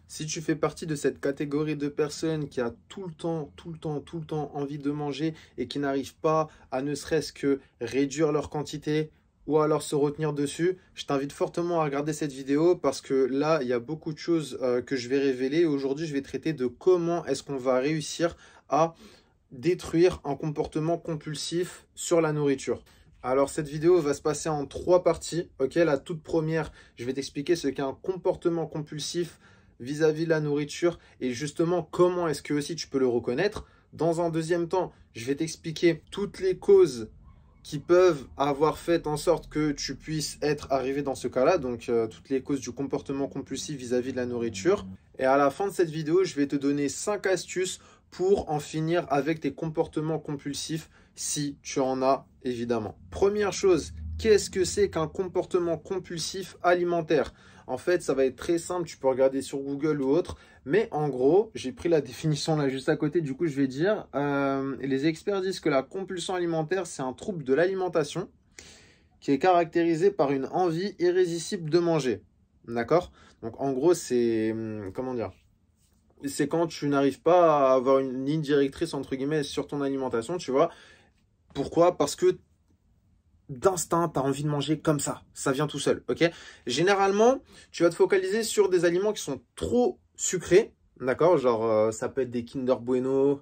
Si tu fais partie de cette catégorie de personnes qui a tout le temps envie de manger et qui n'arrivent pas à ne serait-ce que réduire leur quantité ou alors se retenir dessus, je t'invite fortement à regarder cette vidéo parce que là, il y a beaucoup de choses que je vais révéler. Aujourd'hui, je vais traiter de comment est-ce qu'on va réussir à détruire un comportement compulsif sur la nourriture. Alors cette vidéo va se passer en 3 parties. Ok, la toute première, je vais t'expliquer ce qu'est un comportement compulsif vis-à-vis de la nourriture et justement comment est-ce que aussi tu peux le reconnaître. Dans un deuxième temps, je vais t'expliquer toutes les causes qui peuvent avoir fait en sorte que tu puisses être arrivé dans ce cas-là, donc toutes les causes du comportement compulsif vis-à-vis de la nourriture. Et à la fin de cette vidéo, je vais te donner 5 astuces pour en finir avec tes comportements compulsifs si tu en as évidemment. Première chose, qu'est-ce que c'est qu'un comportement compulsif alimentaire? En fait, ça va être très simple, tu peux regarder sur Google ou autre, mais en gros, j'ai pris la définition là juste à côté, du coup je vais dire, les experts disent que la compulsion alimentaire, c'est un trouble de l'alimentation qui est caractérisé par une envie irrésistible de manger, d'accord? Donc en gros, c'est, comment dire? C'est quand tu n'arrives pas à avoir une ligne directrice entre guillemets sur ton alimentation, tu vois. Pourquoi? Parce que d'instinct, tu as envie de manger comme ça vient tout seul, ok? Généralement, tu vas te focaliser sur des aliments qui sont trop sucrés, d'accord? Genre, ça peut être des Kinder Bueno,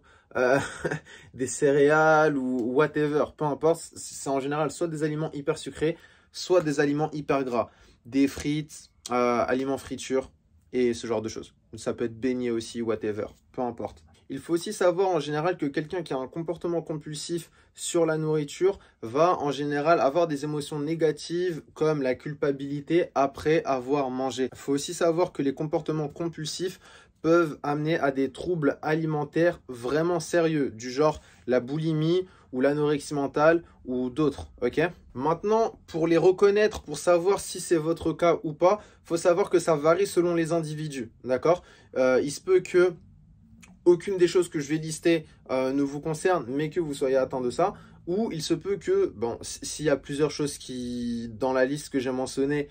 des céréales ou whatever, peu importe. C'est en général soit des aliments hyper sucrés, soit des aliments hyper gras. Des frites, aliments friture et ce genre de choses. Ça peut être beignet aussi, whatever, peu importe. Il faut aussi savoir en général que quelqu'un qui a un comportement compulsif sur la nourriture va en général avoir des émotions négatives comme la culpabilité après avoir mangé. Il faut aussi savoir que les comportements compulsifs peuvent amener à des troubles alimentaires vraiment sérieux, du genre la boulimie ou l'anorexie mentale ou d'autres, ok? Maintenant, pour les reconnaître, pour savoir si c'est votre cas ou pas, il faut savoir que ça varie selon les individus, d'accord? Il se peut que aucune des choses que je vais lister ne vous concerne, mais que vous soyez atteint de ça, ou il se peut que, bon, s'il y a plusieurs choses qui, dans la liste que j'ai mentionnée,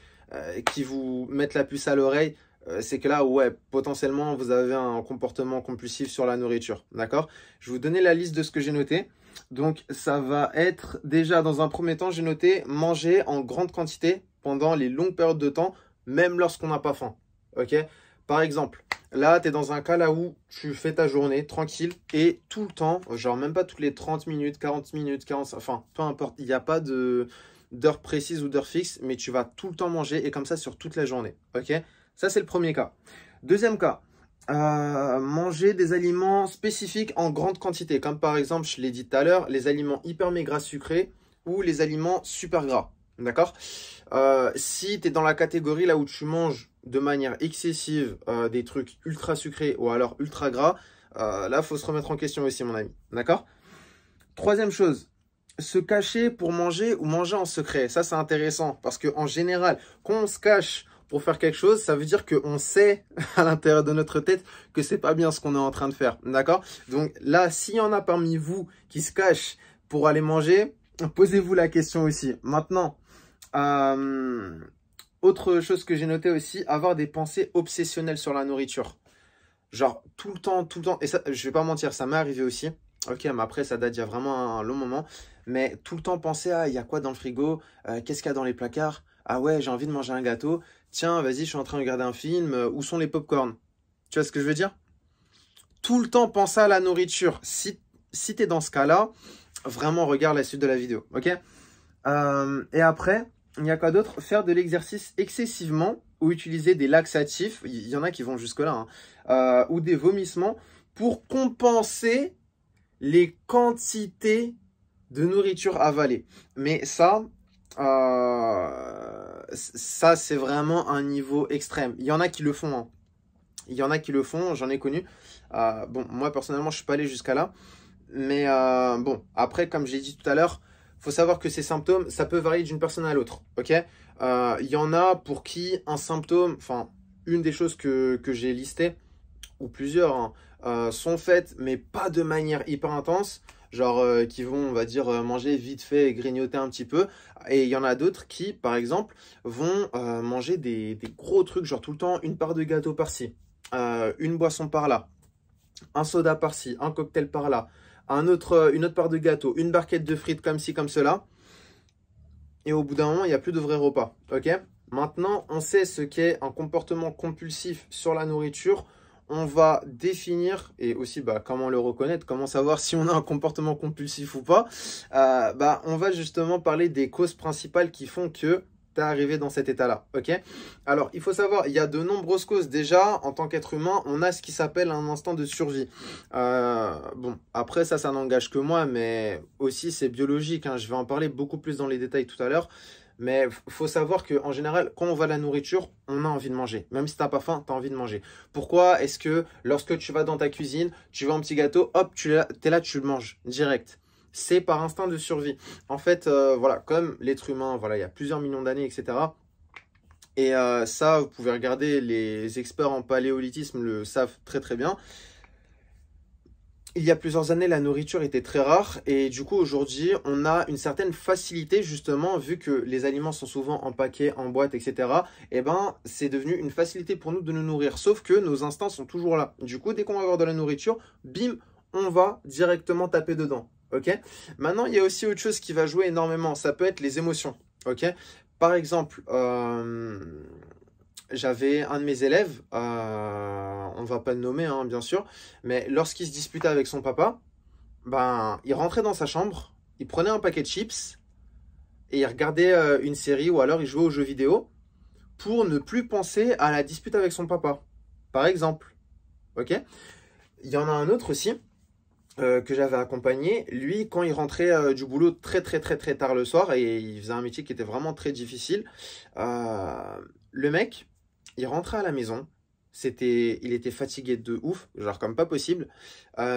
qui vous mettent la puce à l'oreille, c'est que là, ouais, potentiellement, vous avez un comportement compulsif sur la nourriture, d'accord? Je vais vous donner la liste de ce que j'ai noté. Donc, ça va être, déjà, dans un premier temps, j'ai noté manger en grande quantité pendant les longues périodes de temps, même lorsqu'on n'a pas faim, ok? Par exemple, là, tu es dans un cas là où tu fais ta journée tranquille et tout le temps, genre même pas toutes les 30 minutes, 40 minutes, 45, enfin, peu importe, il n'y a pas d'heure précise ou d'heure fixe, mais tu vas tout le temps manger et comme ça sur toute la journée, ok? Ça, c'est le premier cas. Deuxième cas, manger des aliments spécifiques en grande quantité, comme par exemple, je l'ai dit tout à l'heure, les aliments hyper méga sucrés ou les aliments super gras, d'accord? Si tu es dans la catégorie là où tu manges de manière excessive des trucs ultra sucrés ou alors ultra gras, là, il faut se remettre en question aussi, mon ami. D'accord? Troisième chose, se cacher pour manger ou manger en secret. Ça, c'est intéressant parce qu'en général, quand on se cache pour faire quelque chose, ça veut dire qu'on sait à l'intérieur de notre tête que c'est pas bien ce qu'on est en train de faire. D'accord? Donc là, s'il y en a parmi vous qui se cachent pour aller manger, posez-vous la question aussi. Maintenant, autre chose que j'ai noté aussi, avoir des pensées obsessionnelles sur la nourriture. Genre tout le temps, et ça, je vais pas mentir, ça m'est arrivé aussi. Ok, mais après, ça date d'il y a vraiment un long moment. Mais tout le temps penser à, il y a quoi dans le frigo? Qu'est-ce qu'il y a dans les placards? Ah ouais, j'ai envie de manger un gâteau. Tiens, vas-y, je suis en train de regarder un film. Où sont les pop-corn? Tu vois ce que je veux dire? Tout le temps penser à la nourriture. Si tu es dans ce cas-là, vraiment regarde la suite de la vidéo. Ok? Et après, il y a quoi d'autre? Faire de l'exercice excessivement ou utiliser des laxatifs. Il y en a qui vont jusque-là. Hein, ou des vomissements pour compenser les quantités de nourriture avalée. Mais ça c'est vraiment un niveau extrême. Il y en a qui le font. Hein. Il y en a qui le font, j'en ai connu. Bon, moi, personnellement, je ne suis pas allé jusqu'à là. Mais bon, après, comme j'ai dit tout à l'heure, il faut savoir que ces symptômes, ça peut varier d'une personne à l'autre. Ok? Il y en a pour qui un symptôme, enfin, une des choses que j'ai listées, ou plusieurs, hein, sont faites, mais pas de manière hyper intense. Genre qui vont, on va dire, manger vite fait et grignoter un petit peu. Et il y en a d'autres qui, par exemple, vont manger des gros trucs, genre tout le temps une part de gâteau par-ci. une boisson par là, un soda par-ci, un cocktail par-là, une autre part de gâteau, une barquette de frites comme ci, comme cela. Et au bout d'un moment, il n'y a plus de vrai repas. Ok? Maintenant, on sait ce qu'est un comportement compulsif sur la nourriture. On va définir et aussi comment le reconnaître, comment savoir si on a un comportement compulsif ou pas. On va justement parler des causes principales qui font que tu es arrivé dans cet état-là. Ok? Alors, il faut savoir, il y a de nombreuses causes. Déjà, en tant qu'être humain, on a ce qui s'appelle un instinct de survie. Bon, après, ça n'engage que moi, mais aussi c'est biologique, hein. Je vais en parler beaucoup plus dans les détails tout à l'heure. Mais il faut savoir qu'en général, quand on va à la nourriture, on a envie de manger. Même si tu n'as pas faim, tu as envie de manger. Pourquoi est-ce que lorsque tu vas dans ta cuisine, tu veux un petit gâteau, hop, tu es là, tu le manges direct? C'est par instinct de survie. En fait, voilà, comme l'être humain, voilà, il y a plusieurs millions d'années, etc. Et ça, vous pouvez regarder, les experts en paléolithisme le savent très très bien. Il y a plusieurs années, la nourriture était très rare et du coup, aujourd'hui, on a une certaine facilité justement, vu que les aliments sont souvent empaquetés, en boîte, etc. Et ben, c'est devenu une facilité pour nous de nous nourrir, sauf que nos instincts sont toujours là. Du coup, dès qu'on va avoir de la nourriture, bim, on va directement taper dedans. Ok? Maintenant, il y a aussi autre chose qui va jouer énormément, ça peut être les émotions. Ok? Par exemple, j'avais un de mes élèves, on ne va pas le nommer, hein, bien sûr, mais lorsqu'il se disputait avec son papa, il rentrait dans sa chambre, il prenait un paquet de chips et il regardait une série ou alors il jouait aux jeux vidéo pour ne plus penser à la dispute avec son papa, par exemple. Ok? Il y en a un autre aussi que j'avais accompagné. Lui, quand il rentrait du boulot très tard le soir et il faisait un métier qui était vraiment très difficile, le mec, il rentrait à la maison, il était fatigué de ouf, genre comme pas possible.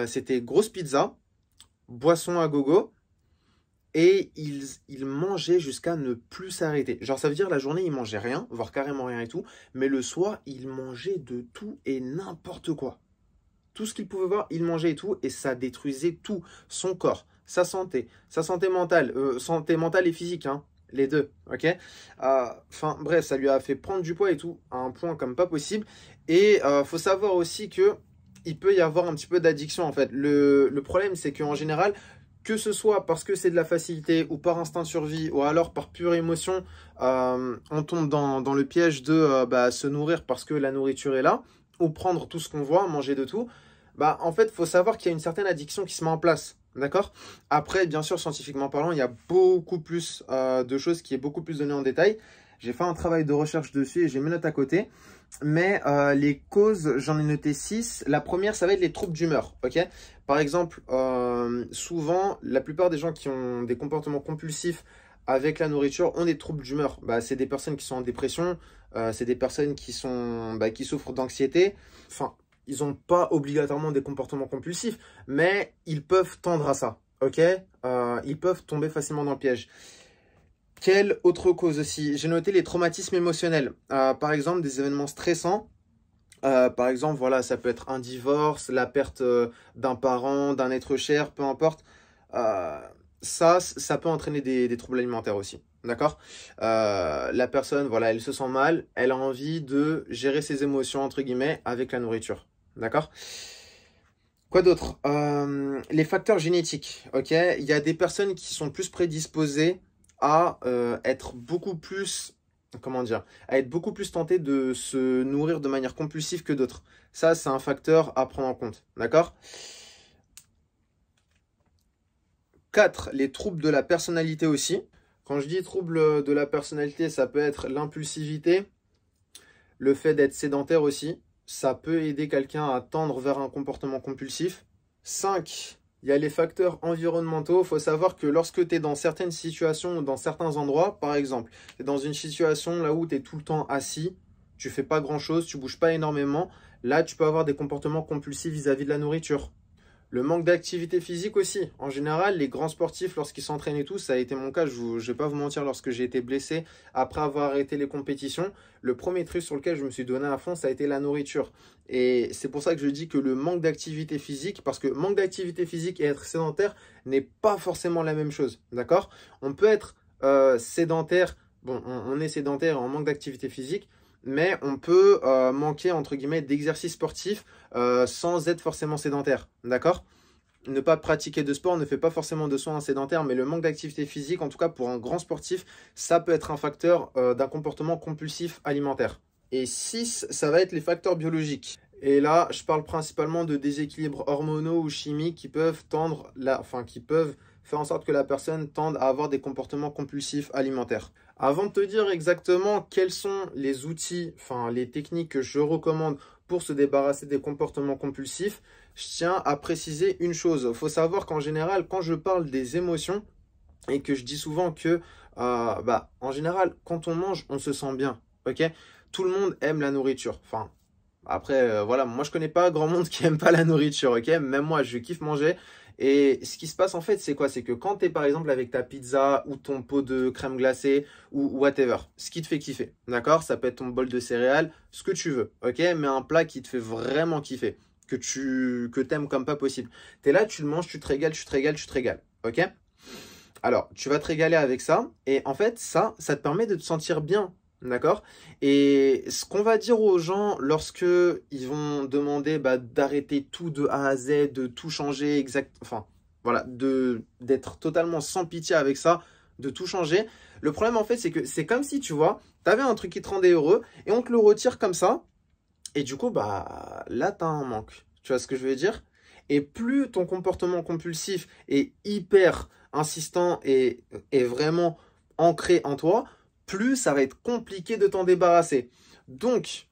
C'était grosse pizza, boisson à gogo, et il mangeait jusqu'à ne plus s'arrêter. Genre ça veut dire la journée il mangeait rien, voire carrément rien et tout, mais le soir il mangeait de tout et n'importe quoi. Tout ce qu'il pouvait voir, il mangeait et tout, et ça détruisait tout, son corps, sa santé santé mentale et physique, hein. Les deux, ok? Enfin, bref, ça lui a fait prendre du poids et tout, à un point comme pas possible. Et faut savoir aussi que il peut y avoir un petit peu d'addiction, en fait. Le problème, c'est qu'en général, que ce soit parce que c'est de la facilité, ou par instinct de survie, ou alors par pure émotion, on tombe dans le piège de se nourrir parce que la nourriture est là, ou prendre tout ce qu'on voit, manger de tout. En fait, il faut savoir qu'il y a une certaine addiction qui se met en place. D'accord? Après, bien sûr, scientifiquement parlant, il y a beaucoup plus de choses qui est beaucoup plus donné en détail. J'ai fait un travail de recherche dessus et j'ai mes notes à côté. Mais les causes, j'en ai noté 6. La première, ça va être les troubles d'humeur. Ok? Par exemple, souvent, la plupart des gens qui ont des comportements compulsifs avec la nourriture ont des troubles d'humeur. C'est des personnes qui sont en dépression, c'est des personnes qui souffrent d'anxiété. Enfin, ils n'ont pas obligatoirement des comportements compulsifs, mais ils peuvent tendre à ça, ok? Ils peuvent tomber facilement dans le piège. Quelle autre cause aussi? J'ai noté les traumatismes émotionnels. Par exemple, des événements stressants. Par exemple, voilà, ça peut être un divorce, la perte d'un parent, d'un être cher, peu importe. Ça peut entraîner des troubles alimentaires aussi. D'accord? La personne, voilà, elle se sent mal, elle a envie de gérer ses émotions, entre guillemets, avec la nourriture. D'accord? Quoi d'autre? Les facteurs génétiques, ok? Il y a des personnes qui sont plus prédisposées à être beaucoup plus, comment dire, à être beaucoup plus tentées de se nourrir de manière compulsive que d'autres. Ça, c'est un facteur à prendre en compte, d'accord? 4, les troubles de la personnalité aussi. Quand je dis troubles de la personnalité, ça peut être l'impulsivité, le fait d'être sédentaire aussi. Ça peut aider quelqu'un à tendre vers un comportement compulsif. 5, il y a les facteurs environnementaux. Il faut savoir que lorsque tu es dans certaines situations ou dans certains endroits, par exemple, tu es dans une situation là où tu es tout le temps assis, tu fais pas grand-chose, tu bouges pas énormément, là tu peux avoir des comportements compulsifs vis-à-vis de la nourriture. Le manque d'activité physique aussi. En général, les grands sportifs, lorsqu'ils s'entraînent et tout, ça a été mon cas, je ne vais pas vous mentir, lorsque j'ai été blessé, après avoir arrêté les compétitions, le premier truc sur lequel je me suis donné à fond, ça a été la nourriture. Et c'est pour ça que je dis que le manque d'activité physique, parce que manque d'activité physique et être sédentaire n'est pas forcément la même chose, d'accord? On peut être sédentaire, bon, on est sédentaire et en manque d'activité physique, mais on peut manquer, entre guillemets, d'exercice sportif sans être forcément sédentaire, d'accord? Ne pas pratiquer de sport ne fait pas forcément de soi un sédentaire, mais le manque d'activité physique, en tout cas pour un grand sportif, ça peut être un facteur d'un comportement compulsif alimentaire. Et 6, ça va être les facteurs biologiques. Et là, je parle principalement de déséquilibres hormonaux ou chimiques qui peuvent qui peuvent faire en sorte que la personne tende à avoir des comportements compulsifs alimentaires. Avant de te dire exactement quels sont les outils, les techniques que je recommande pour se débarrasser des comportements compulsifs, je tiens à préciser une chose. Il faut savoir qu'en général, quand je parle des émotions et que je dis souvent que, en général, quand on mange, on se sent bien. Ok? Tout le monde aime la nourriture. Après, voilà, moi je connais pas grand monde qui aime pas la nourriture. Ok? Même moi, je kiffe manger. Et ce qui se passe en fait, c'est quoi? C'est que quand tu es par exemple avec ta pizza ou ton pot de crème glacée ou whatever, ce qui te fait kiffer, d'accord? Ça peut être ton bol de céréales, ce que tu veux, ok? Mais un plat qui te fait vraiment kiffer, que t'aimes comme pas possible. Tu es là, tu le manges, tu te régales, tu te régales, tu te régales, ok? Alors, tu vas te régaler avec ça et en fait, ça te permet de te sentir bien. D'accord? Et ce qu'on va dire aux gens lorsque ils vont demander d'arrêter tout de A à Z, de tout changer voilà, d'être totalement sans pitié avec ça, de tout changer. Le problème en fait, c'est que c'est comme si, tu vois, tu avais un truc qui te rendait heureux et on te le retire comme ça. Et du coup, là, tu as un manque. Tu vois ce que je veux dire? Et plus ton comportement compulsif est hyper insistant et est vraiment ancré en toi, plus ça va être compliqué de t'en débarrasser. Donc,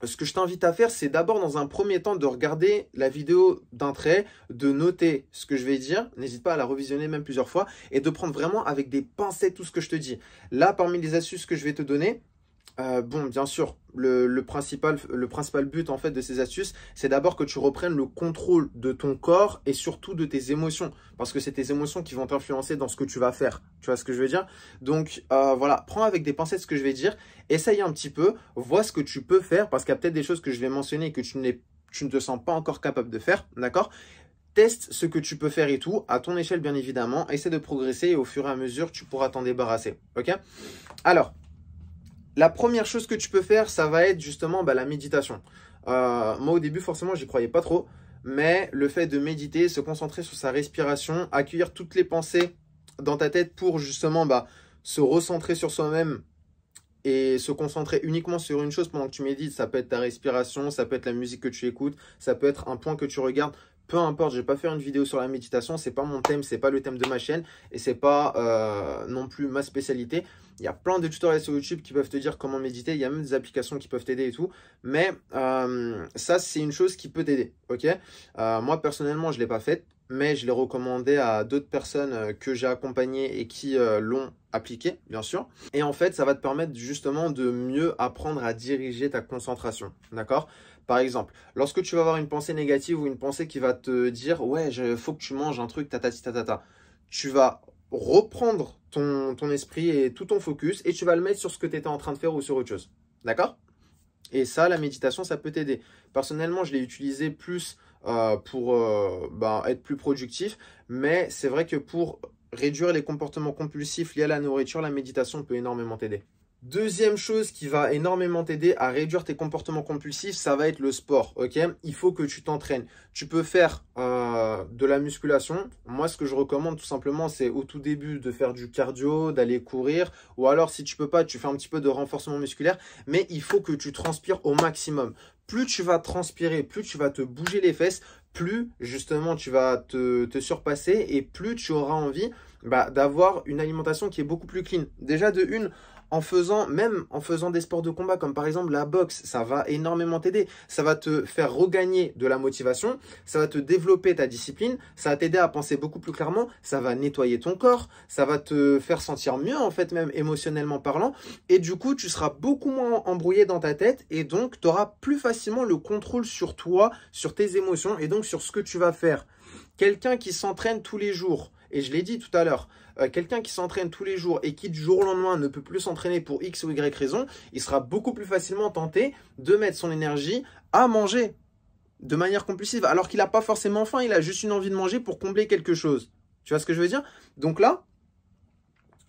ce que je t'invite à faire, c'est d'abord dans un premier temps de regarder la vidéo d'un trait, de noter ce que je vais dire, n'hésite pas à la revisionner même plusieurs fois, et de prendre vraiment avec des pincettes tout ce que je te dis. Là, parmi les astuces que je vais te donner, bien sûr, le principal but en fait de ces astuces, c'est d'abord que tu reprennes le contrôle de ton corps et surtout de tes émotions. Parce que c'est tes émotions qui vont t'influencer dans ce que tu vas faire. Tu vois ce que je veux dire? Donc voilà, prends avec des pincettes ce que je vais dire, essaye un petit peu, vois ce que tu peux faire parce qu'il y a peut-être des choses que je vais mentionner que tu ne te sens pas encore capable de faire, d'accord? Teste ce que tu peux faire et tout, à ton échelle bien évidemment, essaie de progresser et au fur et à mesure, tu pourras t'en débarrasser, ok? Alors, la première chose que tu peux faire, ça va être justement la méditation. Moi, au début, forcément, j'y croyais pas trop. Mais le fait de méditer, se concentrer sur sa respiration, accueillir toutes les pensées dans ta tête pour justement se recentrer sur soi-même et se concentrer uniquement sur une chose pendant que tu médites. Ça peut être ta respiration, ça peut être la musique que tu écoutes, ça peut être un point que tu regardes. Peu importe, je ne vais pas faire une vidéo sur la méditation, c'est pas mon thème, c'est pas le thème de ma chaîne et c'est pas non plus ma spécialité. Il y a plein de tutoriels sur YouTube qui peuvent te dire comment méditer, il y a même des applications qui peuvent t'aider et tout. Mais ça, c'est une chose qui peut t'aider, ok? Moi, personnellement, je ne l'ai pas faite, mais je l'ai recommandé à d'autres personnes que j'ai accompagnées et qui l'ont appliqué, bien sûr. Et en fait, ça va te permettre justement de mieux apprendre à diriger ta concentration, d'accord? Par exemple, lorsque tu vas avoir une pensée négative ou une pensée qui va te dire « Ouais, il faut que tu manges un truc, tatati tatata », tu vas reprendre ton esprit et tout ton focus et tu vas le mettre sur ce que tu étais en train de faire ou sur autre chose. D'accord? Et ça, la méditation, ça peut t'aider. Personnellement, je l'ai utilisé plus pour être plus productif, mais c'est vrai que pour réduire les comportements compulsifs liés à la nourriture, la méditation peut énormément t'aider. Deuxième chose qui va énormément t'aider à réduire tes comportements compulsifs, ça va être le sport, ok? Il faut que tu t'entraînes. Tu peux faire de la musculation. Moi, ce que je recommande tout simplement, c'est au tout début de faire du cardio, d'aller courir. Ou alors, si tu peux pas, tu fais un petit peu de renforcement musculaire. Mais il faut que tu transpires au maximum. Plus tu vas transpirer, plus tu vas te bouger les fesses, plus justement tu vas te surpasser et plus tu auras envie d'avoir une alimentation qui est beaucoup plus clean. Déjà de une, en faisant des sports de combat comme par exemple la boxe, ça va énormément t'aider. Ça va te faire regagner de la motivation, ça va te développer ta discipline, ça va t'aider à penser beaucoup plus clairement, ça va nettoyer ton corps, ça va te faire sentir mieux en fait même émotionnellement parlant et du coup tu seras beaucoup moins embrouillé dans ta tête et donc tu auras plus facilement le contrôle sur toi, sur tes émotions et donc sur ce que tu vas faire. Quelqu'un qui s'entraîne tous les jours, et je l'ai dit tout à l'heure, quelqu'un qui s'entraîne tous les jours et qui du jour au lendemain ne peut plus s'entraîner pour X ou Y raison, il sera beaucoup plus facilement tenté de mettre son énergie à manger de manière compulsive alors qu'il n'a pas forcément faim, il a juste une envie de manger pour combler quelque chose. Tu vois ce que je veux dire? Donc là,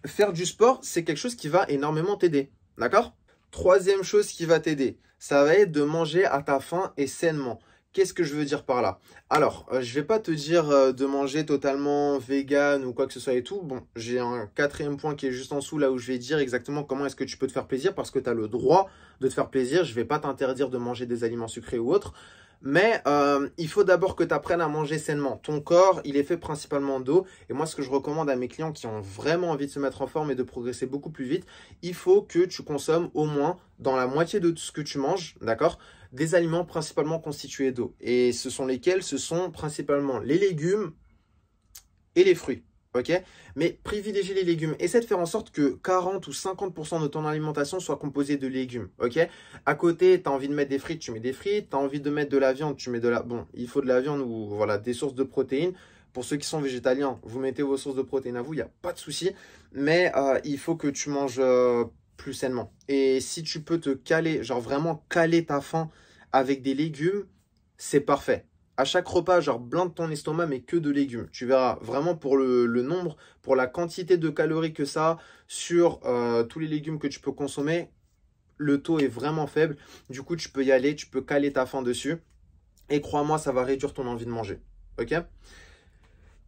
faire du sport, c'est quelque chose qui va énormément t'aider. D'accord? Troisième chose qui va t'aider, ça va être de manger à ta faim et sainement. Qu'est-ce que je veux dire par là? Alors, je vais pas te dire de manger totalement vegan ou quoi que ce soit et tout. Bon, j'ai un quatrième point qui est juste en dessous, là où je vais dire exactement comment est-ce que tu peux te faire plaisir parce que tu as le droit de te faire plaisir. Je vais pas t'interdire de manger des aliments sucrés ou autres. Mais il faut d'abord que tu apprennes à manger sainement. Ton corps, il est fait principalement d'eau. Et moi, ce que je recommande à mes clients qui ont vraiment envie de se mettre en forme et de progresser beaucoup plus vite, il faut que tu consommes au moins dans la moitié de tout ce que tu manges, d'accord? Des aliments principalement constitués d'eau. Et ce sont lesquels? Ce sont principalement les légumes et les fruits. Ok? Mais privilégie les légumes. Essaie de faire en sorte que 40 ou 50% de ton alimentation soit composée de légumes. Ok? À côté, tu as envie de mettre des frites, tu mets des frites. Tu as envie de mettre de la viande, tu mets de la... Bon, il faut de la viande ou voilà, des sources de protéines. Pour ceux qui sont végétaliens, vous mettez vos sources de protéines à vous, il n'y a pas de souci. Mais il faut que tu manges plus sainement. Et si tu peux te caler, genre vraiment caler ta faim avec des légumes, c'est parfait. À chaque repas, genre blinde ton estomac, mais que de légumes. Tu verras vraiment pour le nombre, pour la quantité de calories que ça a sur tous les légumes que tu peux consommer, le taux est vraiment faible. Du coup, tu peux y aller, tu peux caler ta faim dessus. Et crois-moi, ça va réduire ton envie de manger. Ok?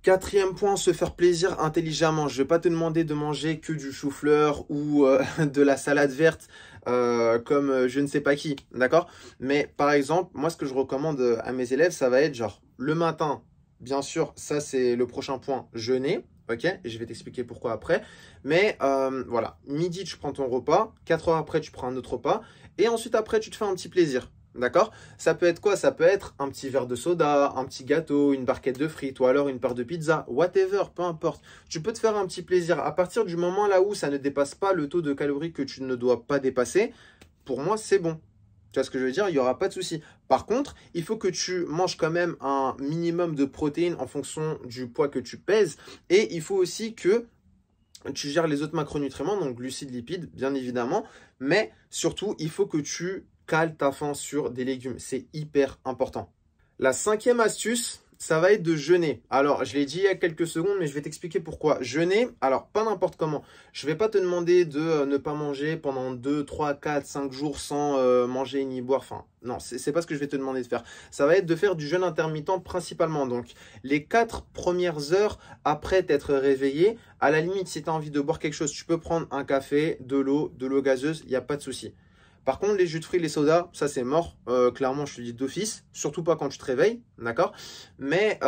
Quatrième point, se faire plaisir intelligemment. Je ne vais pas te demander de manger que du chou-fleur ou de la salade verte comme je ne sais pas qui, d'accord? Mais par exemple, moi ce que je recommande à mes élèves, ça va être genre le matin, bien sûr, ça c'est le prochain point, jeûner, ok? Et je vais t'expliquer pourquoi après. Mais voilà, midi tu prends ton repas, 4 heures après tu prends un autre repas et ensuite après tu te fais un petit plaisir. D'accord? Ça peut être quoi? Ça peut être un petit verre de soda, un petit gâteau, une barquette de frites ou alors une part de pizza, whatever, peu importe. Tu peux te faire un petit plaisir. À partir du moment là où ça ne dépasse pas le taux de calories que tu ne dois pas dépasser, pour moi, c'est bon. Tu vois ce que je veux dire? Il n'y aura pas de souci. Par contre, il faut que tu manges quand même un minimum de protéines en fonction du poids que tu pèses. Et il faut aussi que tu gères les autres macronutriments, donc glucides, lipides, bien évidemment. Mais surtout, il faut que tu cale ta faim sur des légumes. C'est hyper important. La cinquième astuce, ça va être de jeûner. Alors, je l'ai dit il y a quelques secondes, mais je vais t'expliquer pourquoi. Jeûner, alors pas n'importe comment. Je ne vais pas te demander de ne pas manger pendant 2, 3, 4, 5 jours sans manger ni boire. Enfin, non, c'est pas ce que je vais te demander de faire. Ça va être de faire du jeûne intermittent principalement. Donc, les 4 premières heures après t'être réveillé, à la limite, si tu as envie de boire quelque chose, tu peux prendre un café, de l'eau gazeuse, il n'y a pas de souci. Par contre, les jus de fruits, les sodas, ça c'est mort. Clairement, je te dis d'office. Surtout pas quand tu te réveilles, d'accord? Mais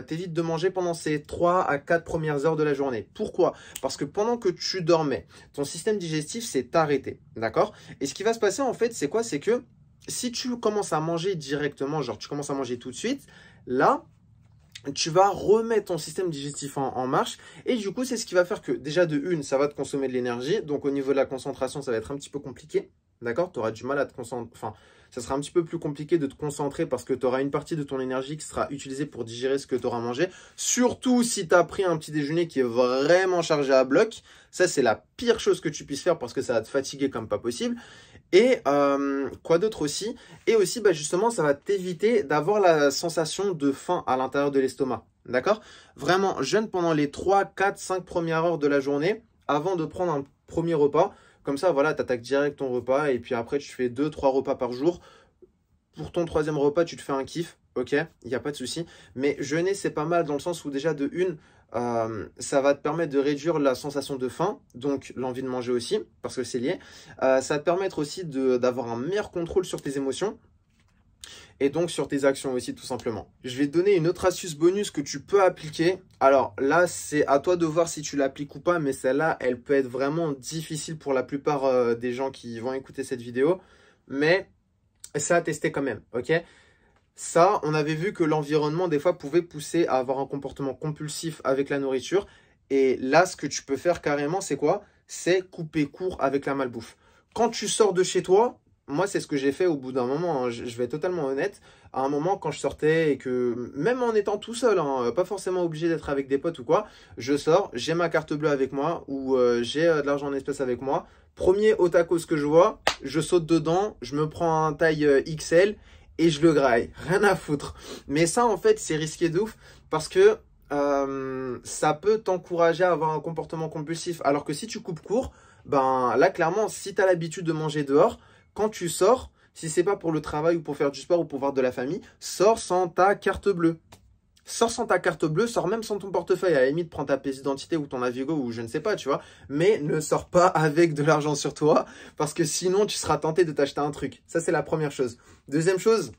t'évites de manger pendant ces 3 à 4 premières heures de la journée. Pourquoi? Parce que pendant que tu dormais, ton système digestif s'est arrêté, d'accord? Et ce qui va se passer en fait, c'est quoi? C'est que si tu commences à manger directement, genre tu commences à manger tout de suite, là, tu vas remettre ton système digestif en marche et du coup, c'est ce qui va faire que déjà de une, ça va te consommer de l'énergie. Donc au niveau de la concentration, ça va être un petit peu compliqué. D'accord? Tu auras du mal à te concentrer. Enfin, ça sera un petit peu plus compliqué de te concentrer parce que tu auras une partie de ton énergie qui sera utilisée pour digérer ce que tu auras mangé. Surtout si tu as pris un petit déjeuner qui est vraiment chargé à bloc. Ça, c'est la pire chose que tu puisses faire parce que ça va te fatiguer comme pas possible. Et quoi d'autre aussi? Et aussi, bah, justement, ça va t'éviter d'avoir la sensation de faim à l'intérieur de l'estomac. D'accord? Vraiment, jeûne pendant les 3, 4, 5 premières heures de la journée avant de prendre un premier repas. Comme ça, voilà, tu attaques direct ton repas et puis après, tu fais 2, 3 repas par jour. Pour ton troisième repas, tu te fais un kiff, ok? Il n'y a pas de souci. Mais jeûner, c'est pas mal dans le sens où déjà de une, ça va te permettre de réduire la sensation de faim, donc l'envie de manger aussi, parce que c'est lié. Ça va te permettre aussi d'avoir un meilleur contrôle sur tes émotions. Et donc sur tes actions aussi tout simplement. Je vais te donner une autre astuce bonus que tu peux appliquer. Alors là, c'est à toi de voir si tu l'appliques ou pas, mais celle-là, elle peut être vraiment difficile pour la plupart des gens qui vont écouter cette vidéo. Mais c'est à tester quand même, ok? Ça, on avait vu que l'environnement, des fois, pouvait pousser à avoir un comportement compulsif avec la nourriture. Et là, ce que tu peux faire carrément, c'est quoi? C'est couper court avec la malbouffe. Quand tu sors de chez toi, moi, c'est ce que j'ai fait au bout d'un moment, hein, je vais être totalement honnête. À un moment, quand je sortais et que, même en étant tout seul, hein, pas forcément obligé d'être avec des potes ou quoi, je sors, j'ai ma carte bleue avec moi ou j'ai de l'argent en espèces avec moi. Premier au tacos que je vois, je saute dedans, je me prends un taille XL et je le graille. Rien à foutre. Mais ça, en fait, c'est risqué de ouf parce que ça peut t'encourager à avoir un comportement compulsif. Alors que si tu coupes court, Ben là, clairement, si tu as l'habitude de manger dehors, quand tu sors, si c'est pas pour le travail ou pour faire du sport ou pour voir de la famille, sors sans ta carte bleue. Sors sans ta carte bleue, sors même sans ton portefeuille. À la limite, prends ta pièce d'identité ou ton Navigo ou je ne sais pas, tu vois. Mais ne sors pas avec de l'argent sur toi parce que sinon, tu seras tenté de t'acheter un truc. Ça, c'est la première chose. Deuxième chose,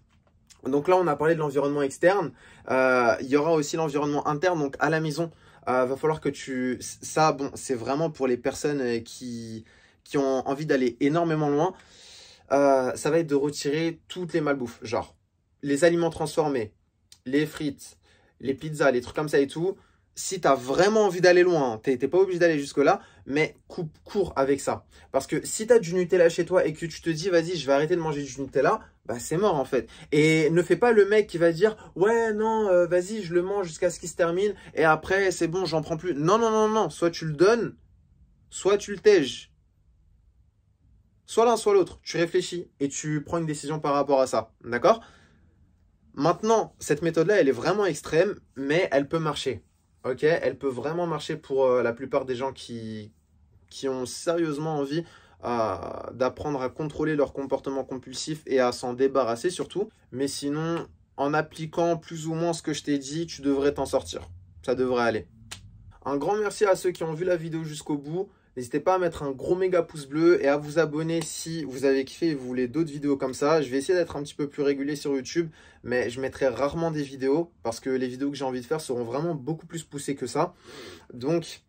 donc là, on a parlé de l'environnement externe. Il y aura aussi l'environnement interne, donc à la maison. Va falloir que tu... Ça, bon, c'est vraiment pour les personnes qui ont envie d'aller énormément loin. Ça va être de retirer toutes les malbouffes, genre les aliments transformés, les frites, les pizzas, les trucs comme ça et tout. Si tu as vraiment envie d'aller loin, hein, t'es pas obligé d'aller jusque-là, mais coupe court avec ça. Parce que si tu as du Nutella chez toi et que tu te dis, vas-y, je vais arrêter de manger du Nutella, bah c'est mort en fait. Et ne fais pas le mec qui va dire, ouais, non, vas-y, je le mange jusqu'à ce qu'il se termine et après, c'est bon, j'en prends plus. Non, non, non, non, soit tu le donnes, soit tu le tèges. Soit l'un, soit l'autre. Tu réfléchis et tu prends une décision par rapport à ça. D'accord? Maintenant, cette méthode-là, elle est vraiment extrême, mais elle peut marcher. Ok? Elle peut vraiment marcher pour la plupart des gens qui ont sérieusement envie d'apprendre à contrôler leur comportement compulsif et à s'en débarrasser surtout. Mais sinon, en appliquant plus ou moins ce que je t'ai dit, tu devrais t'en sortir. Ça devrait aller. Un grand merci à ceux qui ont vu la vidéo jusqu'au bout. N'hésitez pas à mettre un gros méga pouce bleu et à vous abonner si vous avez kiffé et vous voulez d'autres vidéos comme ça. Je vais essayer d'être un petit peu plus régulier sur YouTube, mais je mettrai rarement des vidéos parce que les vidéos que j'ai envie de faire seront vraiment beaucoup plus poussées que ça. Donc,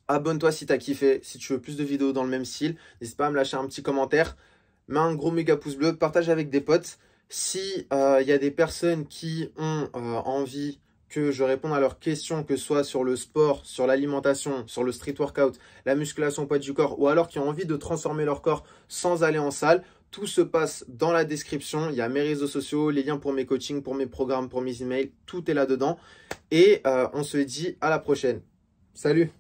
abonne-toi si tu as kiffé. Si tu veux plus de vidéos dans le même style, n'hésite pas à me lâcher un petit commentaire. Mets un gros méga pouce bleu, partage avec des potes. Si y a des personnes qui ont envie que je réponde à leurs questions, que ce soit sur le sport, sur l'alimentation, sur le street workout, la musculation au poids du corps, ou alors qui ont envie de transformer leur corps sans aller en salle, tout se passe dans la description. Il y a mes réseaux sociaux, les liens pour mes coachings, pour mes programmes, pour mes emails, tout est là-dedans. Et on se dit à la prochaine. Salut!